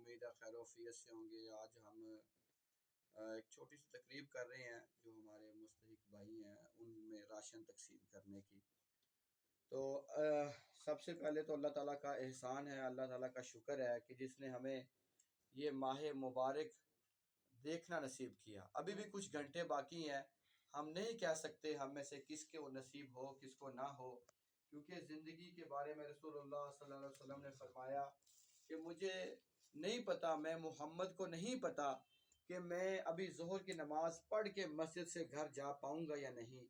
امید ہے خیر وفیت سے ہوں گے۔ آج ہم ایک چھوٹی سی تقریب کر رہے ہیں جو ہمارے مستحق بھائی ہیں ان میں راشن تقسیم کرنے کی۔ تو سب سے پہلے تو اللہ تعالیٰ کا احسان ہے، اللہ تعالیٰ کا شکر ہے کہ جس نے ہمیں یہ ماہ مبارک دیکھنا نصیب کیا۔ ابھی بھی کچھ گھنٹے باقی ہیں، ہم نہیں کہہ سکتے ہم میں سے کس کو نصیب ہو کس کو نہ ہو، کیونکہ زندگی کے بارے میں رسول اللہ صلی اللہ علیہ وسلم نے فرمایا کہ مجھے نہیں پتا، میں محمد کو نہیں پتا کہ میں ابھی ظہر کی نماز پڑھ کے مسجد سے گھر جا پاؤں گا یا نہیں۔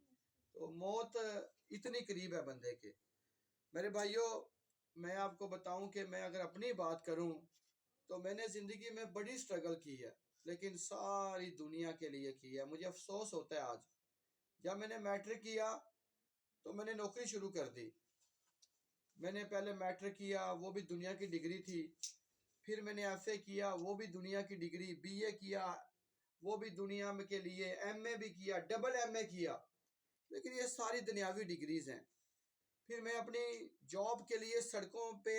تو موت اتنی قریب ہے بندے کے۔ میرے بھائیوں، میں آپ کو بتاؤں کہ میں اگر اپنی بات کروں تو میں نے زندگی میں بڑی سٹرگل کی ہے، لیکن ساری دنیا کے لیے کی ہے۔ مجھے افسوس ہوتا ہے آج، جب میں نے میٹرک کیا تو میں نے نوکری شروع کر دی۔ میں نے پہلے میٹرک کیا، وہ بھی دنیا کی ڈگری تھی، پھر میں نے ایف اے کیا، وہ بھی دنیا کی ڈگری، بی اے کیا، وہ بھی دنیا میں کے لیے، ایم اے بھی کیا، ڈبل ایم اے کیا، لیکن یہ ساری دنیاوی ڈگریز ہیں۔ پھر میں اپنی جاب کے لیے سڑکوں پہ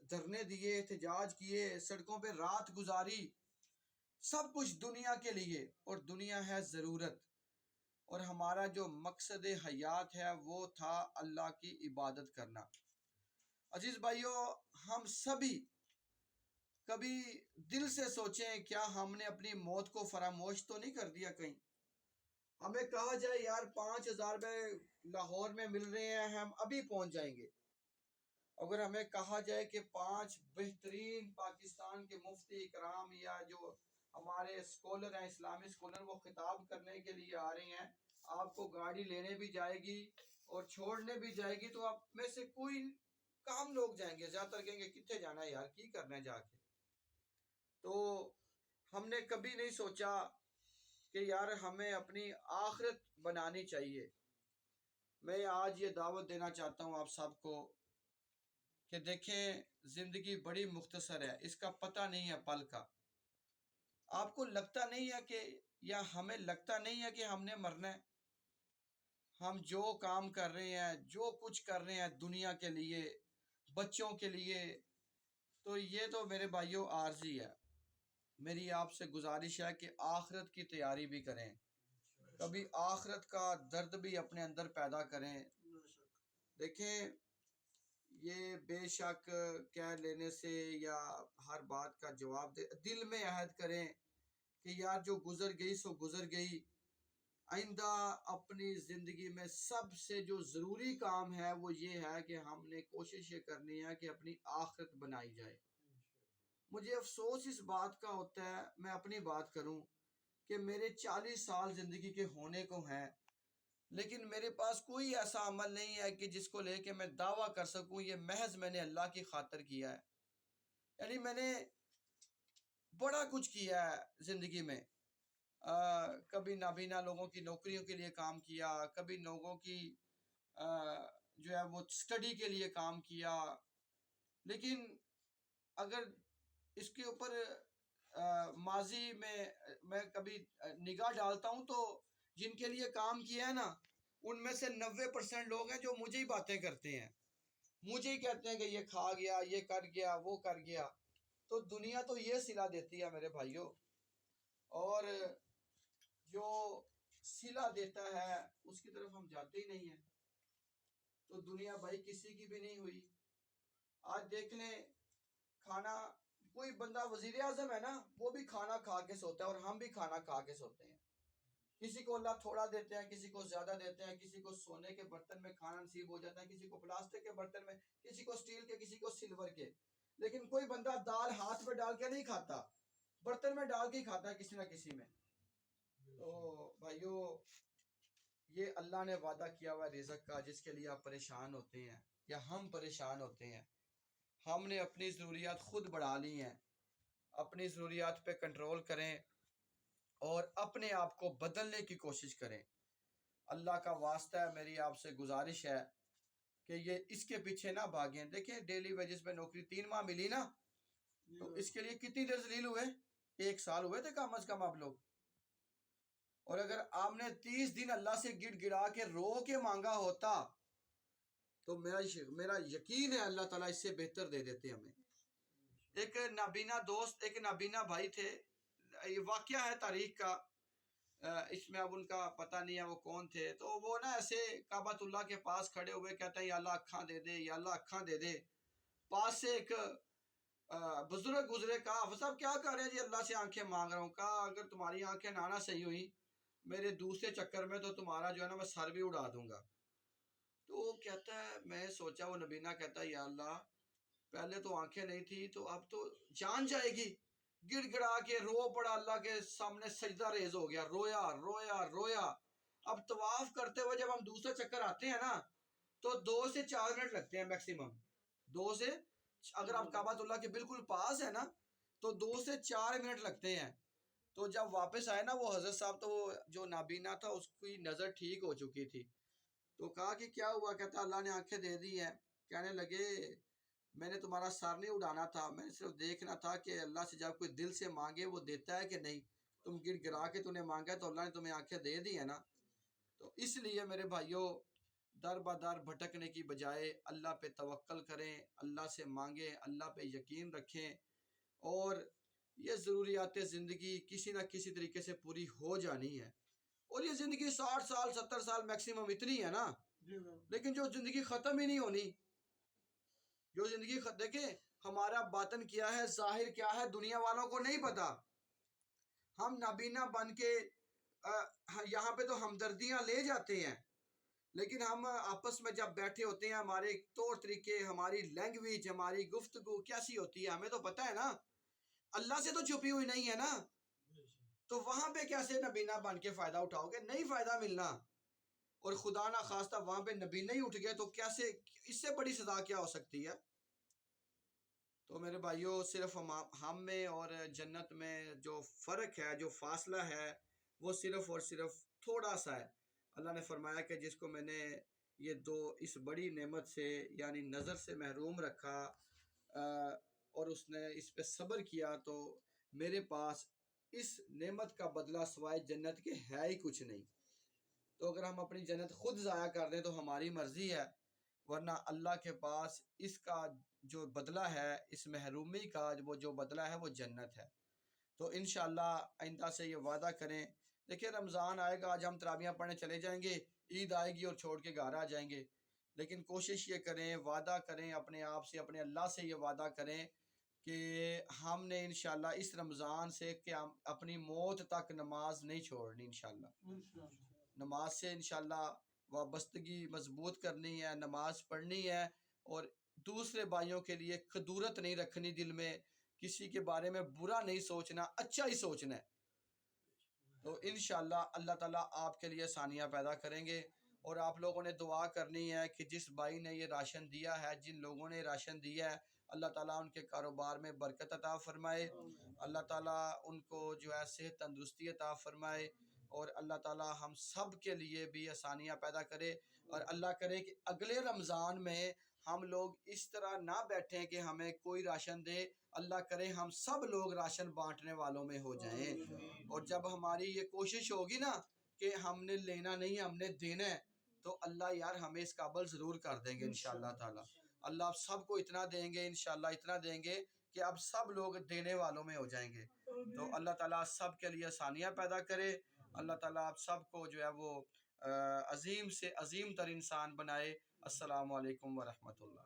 دھرنے دیے، احتجاج کیے، سڑکوں پہ رات گزاری، سب کچھ دنیا کے لیے، اور دنیا ہے ضرورت، اور ہمارا جو مقصد حیات ہے وہ تھا اللہ کی عبادت کرنا۔ عزیز بھائیوں، ہم سبھی کبھی دل سے سوچیں کیا ہم نے اپنی موت کو فراموش تو نہیں کر دیا کہیں؟ ہمیں کہا جائے یار 5,000 روپے لاہور میں مل رہے ہیں، ہم ابھی پہنچ جائیں گے۔ اگر ہمیں کہا جائے کہ 5 بہترین پاکستان کے مفتی اکرام یا جو ہمارے سکولر ہیں، اسلامی سکولر، وہ خطاب کرنے کے لیے آ رہے ہیں، آپ کو گاڑی لینے بھی جائے گی اور چھوڑنے بھی جائے گی، تو آپ میں سے کوئی کام لوگ جائیں گے، زیادہ تر کہیں گے کتنے جانا ہے یار، کی کرنا ہے جا کے۔ تو ہم نے کبھی نہیں سوچا کہ یار ہمیں اپنی آخرت بنانی چاہیے۔ میں آج یہ دعوت دینا چاہتا ہوں آپ سب کو کہ دیکھیں زندگی بڑی مختصر ہے، اس کا پتہ نہیں ہے پل کا۔ آپ کو لگتا نہیں ہے کہ، یا ہمیں لگتا نہیں ہے کہ ہم نے مرنا ہے؟ ہم جو کام کر رہے ہیں، جو کچھ کر رہے ہیں دنیا کے لیے، بچوں کے لیے، تو یہ تو میرے بھائیوں عارضی ہے۔ میری آپ سے گزارش ہے کہ آخرت کی تیاری بھی کریں، کبھی آخرت کا درد بھی اپنے اندر پیدا کریں۔ دیکھیں یہ بے شک کہہ لینے سے یا ہر بات کا جواب دے، دل میں عہد کریں کہ یار جو گزر گئی سو گزر گئی، آئندہ اپنی زندگی میں سب سے جو ضروری کام ہے وہ یہ ہے کہ ہم نے کوشش یہ کرنی ہے کہ اپنی آخرت بنائی جائے۔ مجھے افسوس اس بات کا ہوتا ہے، میں اپنی بات کروں کہ میرے 40 سال زندگی کے ہونے کو ہیں، لیکن میرے پاس کوئی ایسا عمل نہیں ہے کہ جس کو لے کے میں دعویٰ کر سکوں یہ محض میں نے اللہ کی خاطر کیا ہے۔ یعنی میں نے بڑا کچھ کیا ہے زندگی میں، کبھی نابینا لوگوں کی نوکریوں کے لیے کام کیا، کبھی لوگوں کی جو ہے وہ سٹڈی کے لیے کام کیا، لیکن اگر اس کے اوپر ماضی میں کبھی نگاہ ڈالتا ہوں تو جن کے لیے کام کیا ہے نا، ان میں سے 90% لوگ ہیں جو مجھے ہی باتیں کرتے ہیں، مجھے ہی کہتے ہیں کہ یہ کھا گیا، یہ کر گیا، وہ کر گیا۔ تو دنیا تو یہ صلہ دیتی ہے میرے بھائیوں، اور جو صلہ دیتا ہے اس کی طرف ہم جاتے ہی نہیں ہیں۔ تو دنیا بھائی کسی کی بھی نہیں ہوئی۔ آج دیکھ لیں، کھانا، کوئی بندہ وزیر اعظم ہے نا، وہ بھی کھانا کھا کے سوتا ہے، اور ہم بھی کھانا کھا کے سوتے ہیں۔ کسی کو اللہ تھوڑا دیتے ہیں، کسی کو زیادہ دیتے ہیں، کسی کو سونے کے برتن میں کھانا نصیب ہو جاتا ہے، کسی کو پلاسٹک کے برتن میں، کسی کو سٹیل کے، کسی کو سلور کے، لیکن کوئی بندہ دال ہاتھ میں ڈال کے نہیں کھاتا، برتن میں ڈال کے ہی کھاتا ہے کسی نہ کسی میں۔ تو بھائیو، یہ اللہ نے وعدہ کیا ہوا رزق کا، جس کے لیے آپ پریشان ہوتے ہیں یا ہم پریشان ہوتے ہیں۔ ہم نے اپنی ضروریات خود بڑھا لی ہیں، اپنی ضروریات پہ کنٹرول کریں اور اپنے آپ کو بدلنے کی کوشش کریں۔ اللہ کا واسطہ ہے، میری آپ سے گزارش ہے کہ یہ اس کے پیچھے نہ بھاگیں۔ دیکھیں ڈیلی ویجز پہ نوکری 3 ماہ ملی نا، تو اس کے لیے کتنی دیر ذلیل ہوئے؟ 1 سال ہوئے تھے کم از کم آپ لوگ۔ اور اگر آپ نے 30 دن اللہ سے گڑ گڑا کے رو کے مانگا ہوتا تو میرا یقین ہے اللہ تعالیٰ اس سے بہتر دے دیتے ہمیں۔ ایک نابینا دوست، ایک نابینا بھائی تھے، یہ واقعہ ہے تاریخ کا، اس میں اب ان کا پتہ نہیں ہے وہ کون تھے، تو وہ نا ایسے کعبۃ اللہ کے پاس کھڑے ہوئے کہتے ہیں یا اللہ اکھاں دے دے، یا اللہ اکھاں دے دے۔ پاس سے ایک بزرگ گزرے، کہا حافظ صاحب کیا کر رہے ہیں جی؟ اللہ سے آنکھیں مانگ رہا ہوں۔ کہا اگر تمہاری آنکھیں نہ صحیح ہوئی میرے دوسرے چکر میں تو تمہارا جو ہے نا میں سر بھی اڑا دوں گا۔ تو وہ کہتا ہے، میں سوچا، وہ نبینا کہتا ہے یا اللہ پہلے تو آنکھیں نہیں تھی تو اب تو جان جائے گی۔ گڑ گڑا کے رو پڑا، اللہ کے سامنے سجدہ ریز ہو گیا، رویا رویا رویا۔ اب طواف کرتے ہوئے جب ہم دوسرے چکر آتے ہیں نا تو 2 سے 4 منٹ لگتے ہیں میکسیمم، 2 سے، اگر آپ کعبۃ اللہ کے بالکل پاس ہے نا تو 2 سے 4 منٹ لگتے ہیں۔ تو جب واپس آئے نا وہ حضرت صاحب، تو وہ جو نابینا تھا اس کی نظر ٹھیک ہو چکی تھی، تو کہا کہ کیا ہوا؟ کہتا اللہ نے آنکھیں دے دی ہیں۔ کہنے لگے میں نے تمہارا سر نہیں اڑانا تھا، میں نے صرف دیکھنا تھا کہ اللہ سے جب کوئی دل سے مانگے وہ دیتا ہے کہ نہیں، تم گڑ گڑا کے تم نے مانگا تو اللہ نے تمہیں آنکھیں دے دی ہے نا۔ تو اس لیے میرے بھائیوں، در بدر بھٹکنے کی بجائے اللہ پہ توکل کریں، اللہ سے مانگیں، اللہ پہ یقین رکھیں، اور یہ ضروریات زندگی کسی نہ کسی طریقے سے پوری ہو جانی ہے۔ اور یہ زندگی 60 سال 70 سال میکسیمم اتنی ہے نا، لیکن جو زندگی ختم ہی نہیں ہونی، جو زندگی دیکھیں ہمارا باطن کیا ہے، ظاہر کیا ہے، دنیا والوں کو نہیں پتا۔ ہم نابینا بن کے یہاں پہ تو ہمدردیاں لے جاتے ہیں، لیکن ہم آپس میں جب بیٹھے ہوتے ہیں ہمارے طور طریقے، ہماری لینگویج، ہماری گفتگو کیسی ہوتی ہے ہمیں تو پتہ ہے نا، اللہ سے تو چھپی ہوئی نہیں ہے نا۔ تو وہاں پہ کیسے نبینا بن کے فائدہ اٹھاؤ گے؟ نہیں فائدہ ملنا۔ اور خدا نہ خواستہ وہاں پہ نبینا ہی اٹھ گئے تو کیسے، اس سے بڑی سزا کیا ہو سکتی ہے؟ تو میرے بھائیوں، صرف ہم میں اور جنت میں جو فرق ہے، جو فاصلہ ہے، وہ صرف اور صرف تھوڑا سا ہے۔ اللہ نے فرمایا کہ جس کو میں نے یہ اس بڑی نعمت سے یعنی نظر سے محروم رکھا اور اس نے اس پہ صبر کیا تو میرے پاس اس نعمت کا بدلہ سوائے جنت کے ہے ہی کچھ نہیں۔ تو اگر ہم اپنی جنت خود ضائع کر دیں تو ہماری مرضی ہے، ورنہ اللہ کے پاس اس کا جو بدلہ ہے، اس محرومی کا وہ جو بدلہ ہے وہ جنت ہے۔ تو انشاءاللہ آئندہ سے یہ وعدہ کریں، دیکھیں رمضان آئے گا، آج ہم تراویحیں پڑھنے چلے جائیں گے، عید آئے گی اور چھوڑ کے گھر آ جائیں گے، لیکن کوشش یہ کریں، وعدہ کریں اپنے آپ سے، اپنے اللہ سے یہ وعدہ کریں کہ ہم نے انشاءاللہ اس رمضان سے کہ ہم اپنی موت تک نماز نہیں چھوڑنی، انشاءاللہ نماز سے انشاءاللہ وابستگی مضبوط کرنی ہے، نماز پڑھنی ہے، اور دوسرے بھائیوں کے لیے خدورت نہیں رکھنی دل میں، کسی کے بارے میں برا نہیں سوچنا، اچھا ہی سوچنا ہے۔ تو انشاءاللہ اللہ تعالیٰ آپ کے لیے آسانیاں پیدا کریں گے، اور آپ لوگوں نے دعا کرنی ہے کہ جس بھائی نے یہ راشن دیا ہے، جن لوگوں نے راشن دیا ہے، اللہ تعالیٰ ان کے کاروبار میں برکت عطا فرمائے، اللہ تعالیٰ ان کو جو ہے صحت تندرستی عطا فرمائے، اور اللہ تعالیٰ ہم سب کے لیے بھی آسانیاں پیدا کرے، اور اللہ کرے کہ اگلے رمضان میں ہم لوگ اس طرح نہ بیٹھیں کہ ہمیں کوئی راشن دے، اللہ کرے ہم سب لوگ راشن بانٹنے والوں میں ہو جائیں، اور جب ہماری یہ کوشش ہوگی نا کہ ہم نے لینا نہیں ہم نے دینا ہے، تو اللہ یار ہمیں اس قابل ضرور کر دیں گے انشاءاللہ تعالی۔ اللہ آپ سب کو اتنا دیں گے انشاءاللہ، اتنا دیں گے کہ اب سب لوگ دینے والوں میں ہو جائیں گے۔ تو اللہ تعالیٰ سب کے لیے آسانیاں پیدا کرے، اللہ تعالیٰ آپ سب کو جو ہے وہ عظیم سے عظیم تر انسان بنائے۔ السلام علیکم ورحمۃ اللہ۔